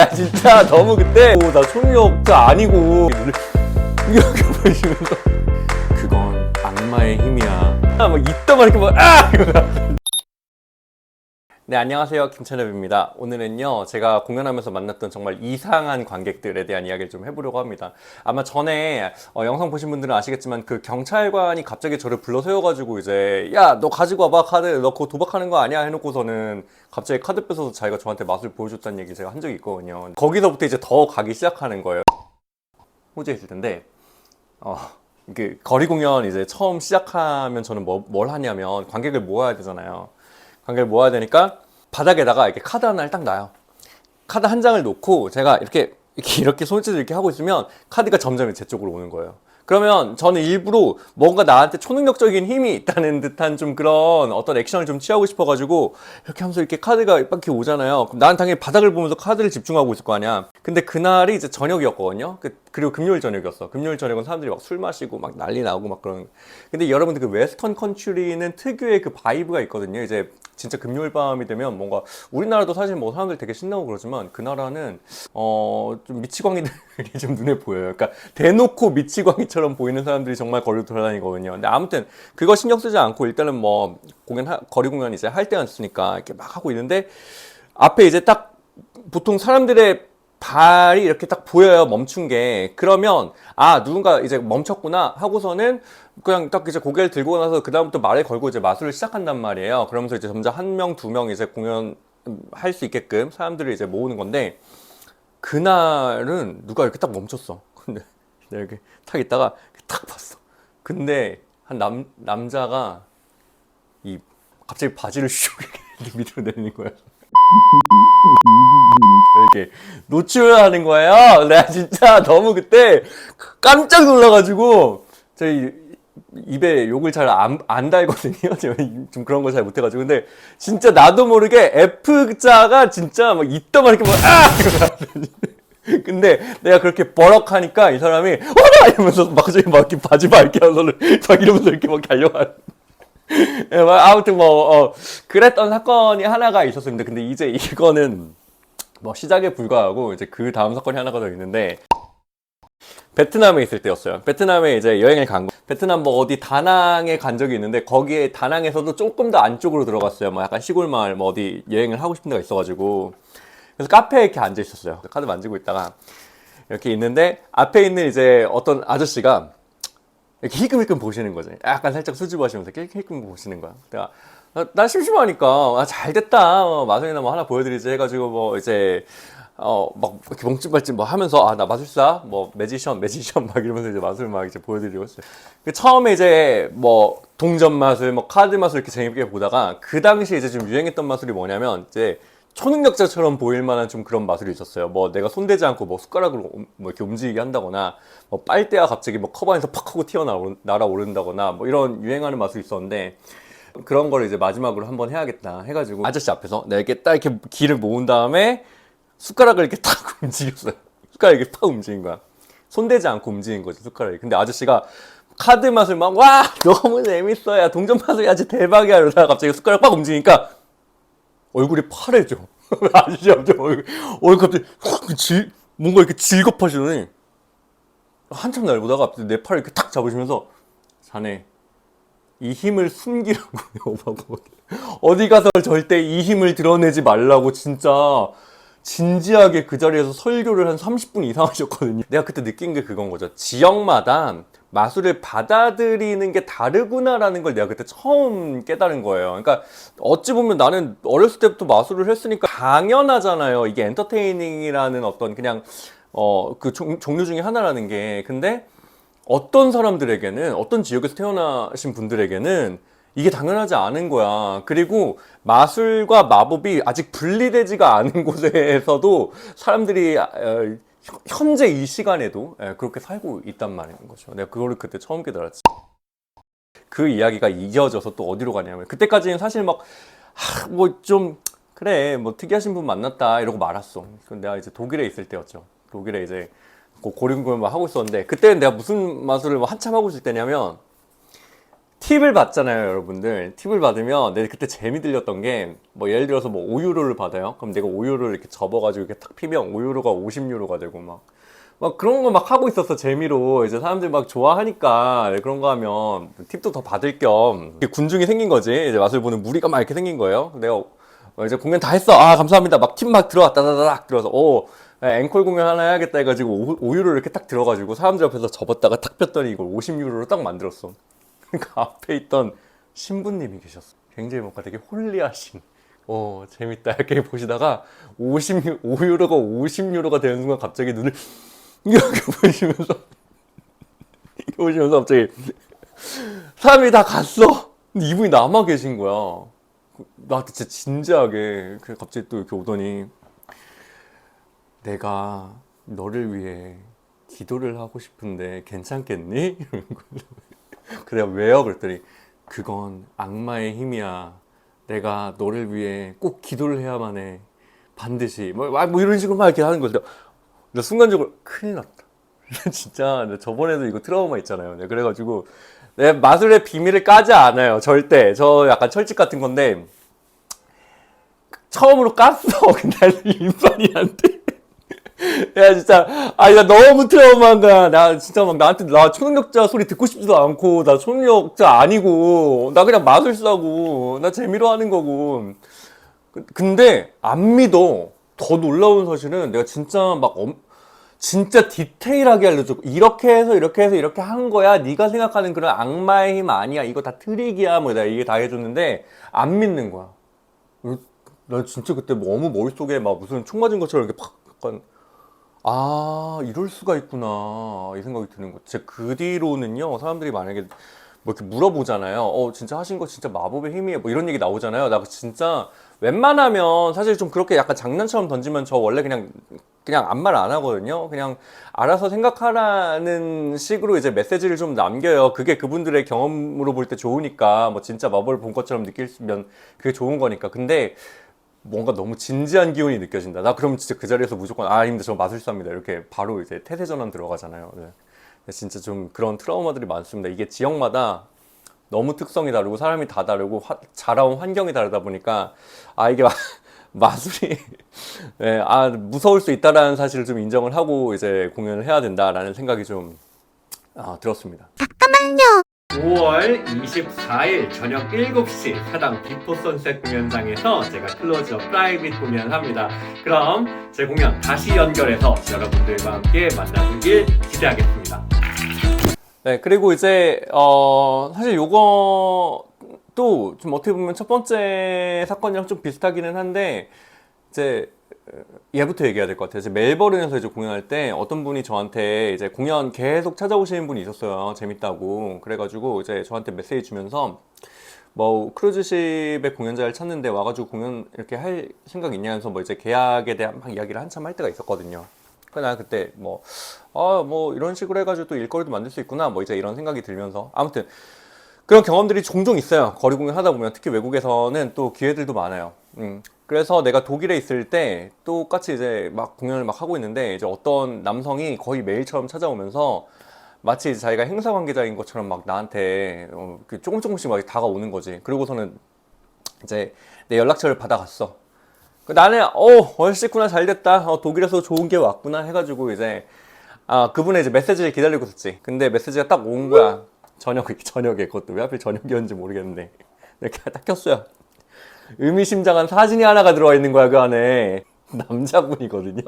진짜 너무 그때 나 초능력자 아니고 이렇게 보시면서 그건 악마의 힘이야. 막 이따만 이렇게 막 네, 안녕하세요. 김찬엽입니다. 오늘은요, 제가 공연하면서 만났던 정말 이상한 관객들에 대한 이야기를 좀 해보려고 합니다. 아마 전에 영상 보신 분들은 아시겠지만 그 경찰관이 갑자기 저를 불러 세워가지고 이제 야, 너 가지고 와봐 카드. 너 그거 도박하는 거 아니야? 해놓고서는 갑자기 카드 뺏어서 자기가 저한테 맛을 보여줬다는 얘기 제가 한 적이 있거든요. 거기서부터 이제 더 가기 시작하는 거예요. 호주에 있을 텐데 그 거리 공연 이제 처음 시작하면 저는 뭘 하냐면 관객을 모아야 되잖아요. 관객을 모아야 되니까 바닥에다가 이렇게 카드 하나를 딱 놔요. 카드 한 장을 놓고 제가 이렇게 손짓을 이렇게 하고 있으면 카드가 점점 제 쪽으로 오는 거예요. 그러면 저는 일부러 뭔가 나한테 초능력적인 힘이 있다는 듯한 좀 그런 어떤 액션을 좀 취하고 싶어가지고 이렇게 하면서 이렇게 카드가 이렇게 오잖아요. 그럼 나는 당연히 바닥을 보면서 카드를 집중하고 있을 거 아니야. 근데 그날이 이제 저녁이었거든요. 그리고 금요일 저녁이었어. 금요일 저녁은 사람들이 막 술 마시고 막 난리 나고 막 그런. 근데 여러분들 그 웨스턴 컨트리는 특유의 그 바이브가 있거든요. 이제 진짜 금요일 밤이 되면 뭔가 우리나라도 사실 뭐 사람들 되게 신나고 그러지만 그 나라는 좀 미치광이들이 좀 눈에 보여요. 그러니까 대놓고 미치광이처럼 보이는 사람들이 정말 거리를 돌아다니거든요. 근데 아무튼 그거 신경 쓰지 않고 일단은 뭐 거리 공연 이제 할 때였으니까 이렇게 막 하고 있는데 앞에 이제 딱 보통 사람들의 발이 이렇게 딱 보여요. 멈춘 게. 그러면 누군가 이제 멈췄구나 하고서는 그냥 딱 이제 고개를 들고 나서 그다음부터 말을 걸고 이제 마술을 시작한단 말이에요. 그러면서 이제 점점 한 명, 두 명 이제 공연 할 수 있게끔 사람들을 이제 모으는 건데 그날은 누가 이렇게 딱 멈췄어. 근데 내가 이렇게 탁 있다가 탁 봤어. 근데 한 남자가 갑자기 바지를 슉 이렇게 밑으로 내리는 거야. 이렇게 노출하는 거예요. 내가 진짜 너무 그때 깜짝 놀라가지고 저희 입에 욕을 잘 안 달거든요. 제가 좀 그런 거 잘 못해가지고. 근데 진짜 나도 모르게 F자가 진짜 막 이따만 이렇게 근데 내가 그렇게 버럭하니까 이 사람이 어라! 이러면서 막 갑자기 막 이렇게 바지 밝혀서 막 이러면서 이렇게 막 달려가는. 아무튼 그랬던 사건이 하나가 있었습니다. 근데 이제 이거는 뭐 시작에 불과하고 이제 그 다음 사건이 하나가 더 있는데 베트남에 있을 때였어요. 베트남에 이제 여행을 간 거. 베트남 뭐 어디 다낭에 간 적이 있는데 거기에 다낭에서도 조금 더 안쪽으로 들어갔어요. 뭐 약간 시골 마을 뭐 어디 여행을 하고 싶은 데가 있어가지고 그래서 카페에 이렇게 앉아 있었어요. 카드 만지고 있다가 이렇게 있는데 앞에 있는 이제 어떤 아저씨가 이렇게 힐끔힐끔 보시는 거죠. 약간 살짝 수줍어하시면서 힐끔 보시는 거야. 내가 나 심심하니까 잘 됐다. 마술이나 뭐 하나 보여드리지 해가지고 뭐 이제 막 이렇게 멍ጭ발ጭ 뭐 하면서 나 마술사 뭐 매지션 막 이러면서 이제 마술 막 이제 보여드리고 있어요. 처음에 이제 뭐 동전 마술, 뭐 카드 마술 이렇게 재밌게 보다가 그 당시에 이제 좀 유행했던 마술이 뭐냐면 이제 초능력자처럼 보일 만한 좀 그런 마술이 있었어요. 뭐 내가 손대지 않고 뭐 숟가락으로 뭐 이렇게 움직이게 한다거나 뭐 빨대가 갑자기 뭐 컵 안에서 팍 하고 날아오른다거나 뭐 이런 유행하는 마술이 있었는데 그런 걸 이제 마지막으로 한번 해야겠다 해가지고 아저씨 앞에서 내가 이렇게 딱 이렇게 기를 모은 다음에 숟가락을 이렇게 탁 움직였어요. 숟가락이 이렇게 팍 움직인 거야. 손대지 않고 움직인 거지 숟가락이. 근데 아저씨가 카드 맛을 막 와 너무 재밌어 야 동전 맛을 야지 대박이야 이러다가 갑자기 숟가락 팍 움직이니까 얼굴이 파래져. 아저씨 얼굴 갑자기 확 뭔가 이렇게 질겁하시더니 한참 날 보다가 갑자기 내 팔을 이렇게 탁 잡으시면서 자네 이 힘을 숨기라고 어디 가서 절대 이 힘을 드러내지 말라고 진짜 진지하게 그 자리에서 설교를 한 30분 이상 하셨거든요. 내가 그때 느낀 게 그건 거죠. 지역마다 마술을 받아들이는 게 다르구나라는 걸 내가 그때 처음 깨달은 거예요. 그러니까 어찌 보면 나는 어렸을 때부터 마술을 했으니까 당연하잖아요. 이게 엔터테이닝이라는 어떤 그냥 그 종류 중에 하나라는 게. 근데 어떤 사람들에게는 어떤 지역에서 태어나신 분들에게는 이게 당연하지 않은 거야. 그리고 마술과 마법이 아직 분리되지가 않은 곳에서도 사람들이 현재 이 시간에도 그렇게 살고 있단 말인 거죠. 내가 그거를 그때 처음 깨달았지. 그 이야기가 이어져서 또 어디로 가냐면 그때까지는 사실 막 뭐 좀 그래 뭐 특이하신 분 만났다 이러고 말았어. 그건 내가 이제 독일에 있을 때였죠. 독일에 이제 고리공연을 하고 있었는데 그때는 내가 무슨 마술을 한참 하고 있을 때냐면 팁을 받잖아요, 여러분들. 팁을 받으면 내가 그때 재미 들렸던 게 뭐 예를 들어서 뭐 5유로를 받아요. 그럼 내가 5유로를 이렇게 접어가지고 이렇게 탁 피면 5유로가 50유로가 되고 막 그런 거 막 하고 있었어, 재미로. 이제 사람들이 막 좋아하니까 그런 거 하면 팁도 더 받을 겸 군중이 생긴 거지. 이제 맛을 보는 무리가 막 이렇게 생긴 거예요. 내가 이제 공연 다 했어. 아, 감사합니다. 막 팁 막 들어왔다, 다다닥 들어와서, 앵콜 공연 하나 해야겠다 해가지고 5유로 이렇게 딱 들어가지고 사람들 앞에서 접었다가 탁 폈더니 이걸 50유로로 딱 만들었어. 그러니까 앞에 있던 신부님이 계셨어. 굉장히 뭔가 되게 홀리하신. 재밌다. 이렇게 보시다가 5유로가 50유로가 되는 순간 갑자기 눈을 이렇게 보시면서 갑자기 사람이 다 갔어. 근데 이분이 남아 계신 거야. 나한테 진짜 진지하게 갑자기 또 이렇게 오더니 내가 너를 위해 기도를 하고 싶은데 괜찮겠니? 그래 왜요? 그랬더니 그건 악마의 힘이야. 내가 너를 위해 꼭 기도를 해야만 해. 반드시 뭐 이런 식으로 막 이렇게 하는 거죠. 근데 순간적으로 큰일 났다. 진짜 저번에도 이거 트라우마 있잖아요. 그래가지고 내 마술의 비밀을 까지 않아요. 절대. 저 약간 철칙 같은 건데 처음으로 깠어. 근데 일반이 안 돼. 야 진짜 나 너무 트라우마한 거야. 나 진짜 막 나한테 나 초능력자 소리 듣고 싶지도 않고 나 초능력자 아니고 나 그냥 마술사고 나 재미로 하는 거고. 근데 안 믿어. 더 놀라운 사실은 내가 진짜 진짜 디테일하게 알려줬고 이렇게 해서 이렇게 해서 이렇게 한 거야. 네가 생각하는 그런 악마의 힘 아니야. 이거 다 트릭이야. 뭐 내가 이게 다 해줬는데 안 믿는 거야. 나 진짜 그때 너무 머릿속에 막 무슨 총 맞은 것처럼 이렇게 팍 약간 이럴 수가 있구나 이 생각이 드는 거죠. 그 뒤로는요 사람들이 만약에 뭐 이렇게 물어보잖아요. 진짜 하신 거 진짜 마법의 힘이에요. 뭐 이런 얘기 나오잖아요. 나 진짜 웬만하면 사실 좀 그렇게 약간 장난처럼 던지면 저 원래 그냥 아무 말 안 하거든요. 그냥 알아서 생각하라는 식으로 이제 메시지를 좀 남겨요. 그게 그분들의 경험으로 볼 때 좋으니까 뭐 진짜 마법을 본 것처럼 느끼면 그게 좋은 거니까. 근데 뭔가 너무 진지한 기운이 느껴진다. 나 그럼 진짜 그 자리에서 무조건 힘들 저 마술사입니다. 이렇게 바로 이제 태세 전환 들어가잖아요. 네. 진짜 좀 그런 트라우마들이 많습니다. 이게 지역마다 너무 특성이 다르고 사람이 다 다르고 자라온 환경이 다르다 보니까 이게 마술이 네, 무서울 수 있다라는 사실을 좀 인정을 하고 이제 공연을 해야 된다라는 생각이 좀 들었습니다. 잠깐만요. 5월 24일 저녁 7시 사당 비포 선셋 공연장에서 제가 클로즈업 프라이빗 공연을 합니다. 그럼 제 공연 다시 연결해서 여러분들과 함께 만나보길 기대하겠습니다. 네, 그리고 이제 사실 요것도 좀 어떻게 보면 첫 번째 사건이랑 좀 비슷하기는 한데 이제 얘부터 얘기해야 될 것 같아요. 이제 멜버른에서 이제 공연할 때 어떤 분이 저한테 이제 공연 계속 찾아오시는 분이 있었어요. 재밌다고. 그래가지고 이제 저한테 메시지 주면서 뭐 크루즈십의 공연자를 찾는데 와가지고 공연 이렇게 할 생각 있냐면서 뭐 이제 계약에 대한 막 이야기를 한참 할 때가 있었거든요. 그래서 난 그때 뭐 이런 식으로 해가지고 또 일거리도 만들 수 있구나 뭐 이제 이런 생각이 들면서 아무튼 그런 경험들이 종종 있어요. 거리 공연 하다 보면 특히 외국에서는 또 기회들도 많아요. 그래서 내가 독일에 있을 때 똑같이 이제 막 공연을 막 하고 있는데 이제 어떤 남성이 거의 매일처럼 찾아오면서 마치 자기가 행사 관계자인 것처럼 막 나한테 조금씩 막 다가오는 거지. 그리고서는 이제 내 연락처를 받아갔어. 나는 얼씨구나 잘됐다. 독일에서 좋은 게 왔구나 해가지고 이제 그분의 이제 메시지를 기다리고 있었지. 근데 메시지가 딱 온 거야. 저녁에 그것도 왜 하필 저녁이었는지 모르겠는데 이렇게 딱 켰어요. 의미심장한 사진이 하나가 들어와 있는 거야. 그 안에 남자분이거든요.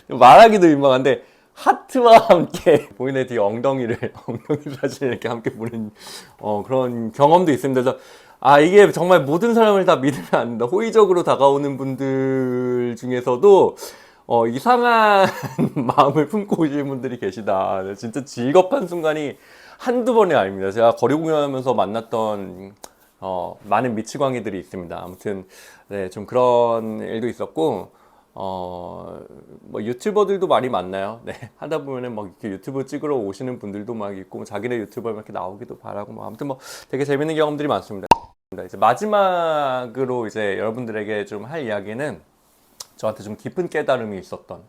말하기도 민망한데 하트와 함께 보이는 뒤에 엉덩이 사진을 이렇게 함께 보는 그런 경험도 있습니다. 그래서 이게 정말 모든 사람을 다 믿으면 안 된다. 호의적으로 다가오는 분들 중에서도 이상한 마음을 품고 오시는 분들이 계시다. 진짜 즐겁한 순간이 한두 번이 아닙니다. 제가 거리 공연하면서 만났던 많은 미치광이들이 있습니다. 아무튼 네, 좀 그런 일도 있었고 뭐 유튜버들도 많이 만나요. 네, 하다 보면은 막 이렇게 유튜브 찍으러 오시는 분들도 막 있고 자기네 유튜버 이렇게 나오기도 바라고 뭐 아무튼 뭐 되게 재밌는 경험들이 많습니다. 이제 마지막으로 이제 여러분들에게 좀 할 이야기는 저한테 좀 깊은 깨달음이 있었던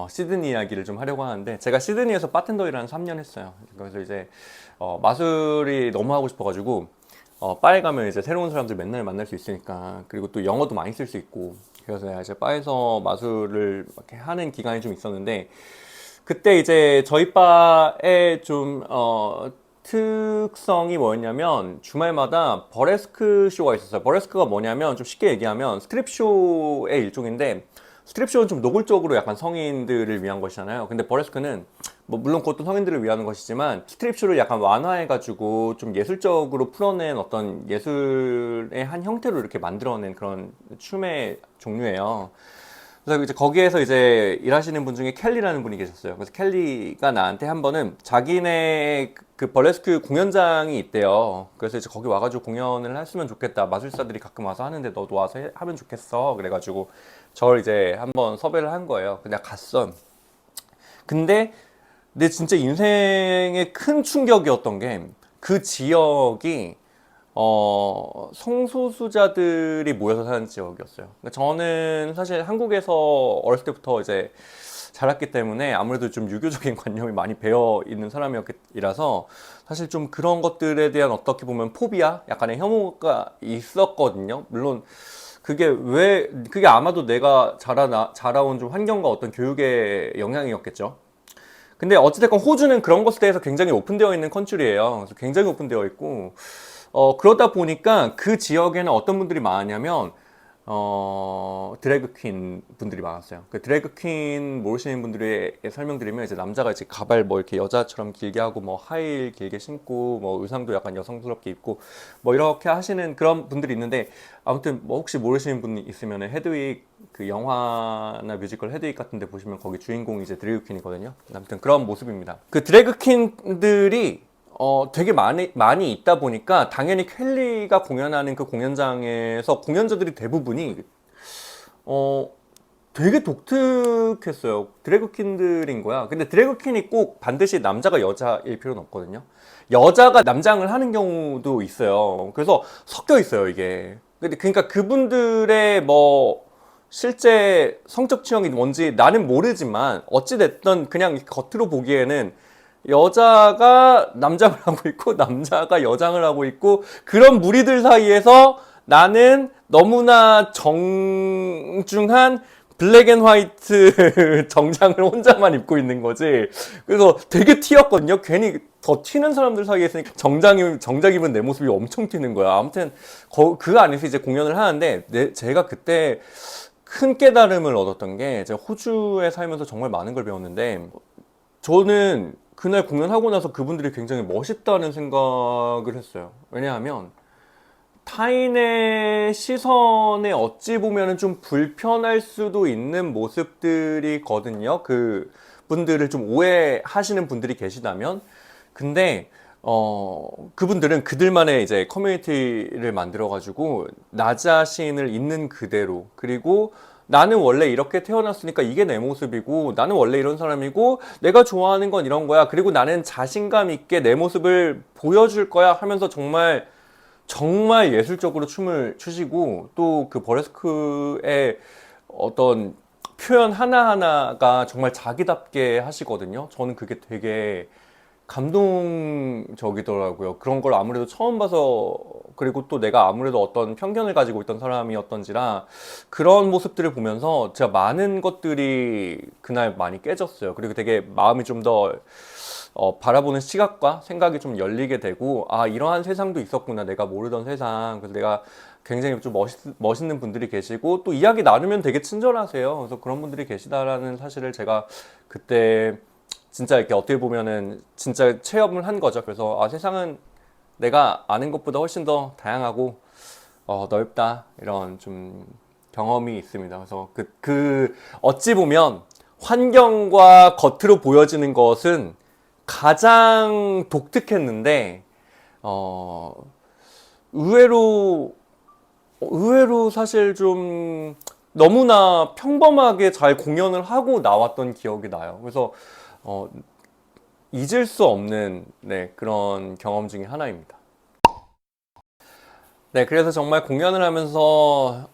시드니 이야기를 좀 하려고 하는데, 제가 시드니에서 바텐더 일을 한 3년 했어요. 그래서 이제 마술이 너무 하고 싶어가지고 바에 가면 이제 새로운 사람들 맨날 만날 수 있으니까, 그리고 또 영어도 많이 쓸 수 있고, 그래서 이제 바에서 마술을 이렇게 하는 기간이 좀 있었는데, 그때 이제 저희 바에 좀 특성이 뭐였냐면, 주말마다 버레스크 쇼가 있었어요. 버레스크가 뭐냐면, 좀 쉽게 얘기하면 스트립 쇼의 일종인데, 스트립 쇼는 좀 노골적으로 약간 성인들을 위한 것이잖아요. 근데 버레스크는 뭐 물론 그것도 성인들을 위한 것이지만, 스트립 쇼를 약간 완화해가지고 좀 예술적으로 풀어낸 어떤 예술의 한 형태로 이렇게 만들어낸 그런 춤의 종류예요. 그래서 이제 거기에서 이제 일하시는 분 중에 켈리라는 분이 계셨어요. 그래서 kelly가 나한테 한 번은 자기네 그 벌레스크 공연장이 있대요. 그래서 이제 거기 와가지고 공연을 했으면 좋겠다. 마술사들이 가끔 와서 하는데 너도 와서 하면 좋겠어. 그래가지고 저를 이제 한번 섭외를 한 거예요. 근데 내가 갔어. 근데 내 진짜 인생의 큰 충격이었던 게, 그 지역이 성소수자들이 모여서 사는 지역이었어요. 그러니까 저는 사실 한국에서 어렸을 때부터 이제 자랐기 때문에 아무래도 좀 유교적인 관념이 많이 배어 있는 사람이라서 사실 좀 그런 것들에 대한 어떻게 보면 포비아, 약간의 혐오가 있었거든요. 물론 그게 아마도 내가 자라온 좀 환경과 어떤 교육의 영향이었겠죠. 근데 어찌됐건 호주는 그런 것에 대해서 굉장히 오픈되어 있는 컨트리예요. 그래서 굉장히 오픈되어 있고, 그러다 보니까 그 지역에는 어떤 분들이 많았냐면, 드래그 퀸 분들이 많았어요. 그 드래그 퀸 모르시는 분들에게 설명드리면, 이제 남자가 이제 가발 뭐 이렇게 여자처럼 길게 하고, 뭐 하이힐 길게 신고, 뭐 의상도 약간 여성스럽게 입고, 뭐 이렇게 하시는 그런 분들이 있는데, 아무튼 뭐 혹시 모르시는 분 있으면 헤드윅, 그 영화나 뮤지컬 헤드윅 같은 데 보시면 거기 주인공이 이제 드래그 퀸이거든요. 아무튼 그런 모습입니다. 그 드래그 퀸들이 되게 많이 있다 보니까 당연히 켈리가 공연하는 그 공연장에서 공연자들이 대부분이 되게 독특했어요. 드래그퀸들인 거야. 근데 드래그퀸이 꼭 반드시 남자가 여자일 필요는 없거든요. 여자가 남장을 하는 경우도 있어요. 그래서 섞여 있어요, 이게. 그러니까 그분들의 뭐 실제 성적 취향이 뭔지 나는 모르지만, 어찌됐든 그냥 겉으로 보기에는 여자가 남장을 하고 있고 남자가 여장을 하고 있고, 그런 무리들 사이에서 나는 너무나 정중한 블랙 앤 화이트 정장을 혼자만 입고 있는 거지. 그래서 되게 튀었거든요. 괜히 더 튀는 사람들 사이에 있으니까 정장 입은 내 모습이 엄청 튀는 거야. 아무튼 그 안에서 이제 공연을 하는데, 제가 그때 큰 깨달음을 얻었던 게, 제가 호주에 살면서 정말 많은 걸 배웠는데, 저는 그날 공연하고 나서 그분들이 굉장히 멋있다는 생각을 했어요. 왜냐하면 타인의 시선에 어찌 보면 좀 불편할 수도 있는 모습들이거든요. 그 분들을 좀 오해하시는 분들이 계시다면. 근데 그분들은 그들만의 이제 커뮤니티를 만들어 가지고 나 자신을 있는 그대로, 그리고 나는 원래 이렇게 태어났으니까 이게 내 모습이고, 나는 원래 이런 사람이고, 내가 좋아하는 건 이런 거야, 그리고 나는 자신감 있게 내 모습을 보여줄 거야 하면서 정말 정말 예술적으로 춤을 추시고, 또 그 버레스크의 어떤 표현 하나하나가 정말 자기답게 하시거든요. 저는 그게 되게 감동적이더라고요. 그런 걸 아무래도 처음 봐서, 그리고 또 내가 아무래도 어떤 편견을 가지고 있던 사람이었던지라, 그런 모습들을 보면서 제가 많은 것들이 그날 많이 깨졌어요. 그리고 되게 마음이 좀 더 바라보는 시각과 생각이 좀 열리게 되고, 아, 이러한 세상도 있었구나, 내가 모르던 세상. 그래서 내가 굉장히 좀 멋있는 분들이 계시고, 또 이야기 나누면 되게 친절하세요. 그래서 그런 분들이 계시다라는 사실을 제가 그때 진짜 이렇게 어떻게 보면은 진짜 체험을 한 거죠. 그래서 아, 세상은 내가 아는 것보다 훨씬 더 다양하고 넓다, 이런 좀 경험이 있습니다. 그래서 어찌 보면 환경과 겉으로 보여지는 것은 가장 독특했는데, 어, 의외로 사실 좀 너무나 평범하게 잘 공연을 하고 나왔던 기억이 나요. 그래서 어, 잊을 수 없는, 네, 그런 경험 중에 하나입니다. 네, 그래서 정말 공연을 하면서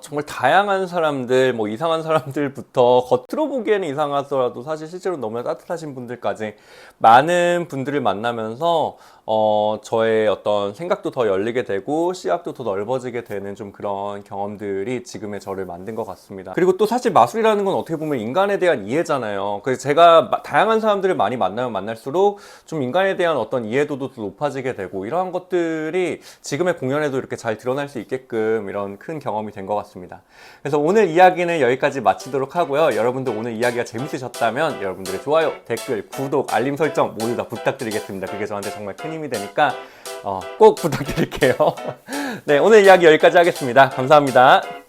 정말 다양한 사람들, 뭐 이상한 사람들부터 겉으로 보기에는 이상하더라도 사실 실제로 너무나 따뜻하신 분들까지 많은 분들을 만나면서 저의 어떤 생각도 더 열리게 되고 시각도 더 넓어지게 되는 좀 그런 경험들이 지금의 저를 만든 것 같습니다. 그리고 또 사실 마술이라는 건 어떻게 보면 인간에 대한 이해잖아요. 그래서 제가 다양한 사람들을 많이 만나면 만날수록 좀 인간에 대한 어떤 이해도도 더 높아지게 되고 이러한 것들이 지금의 공연에도 이렇게 잘 드러날 수 있게끔 이런 큰 경험이 된 것 같습니다. 그래서 오늘 이야기는 여기까지 마치도록 하고요. 여러분들 오늘 이야기가 재밌으셨다면 여러분들의 좋아요, 댓글, 구독, 알림 설정 모두 다 부탁드리겠습니다. 그게 저한테 정말 큰 힘이 되니까 꼭 부탁드릴게요. 네, 오늘 이야기 여기까지 하겠습니다. 감사합니다.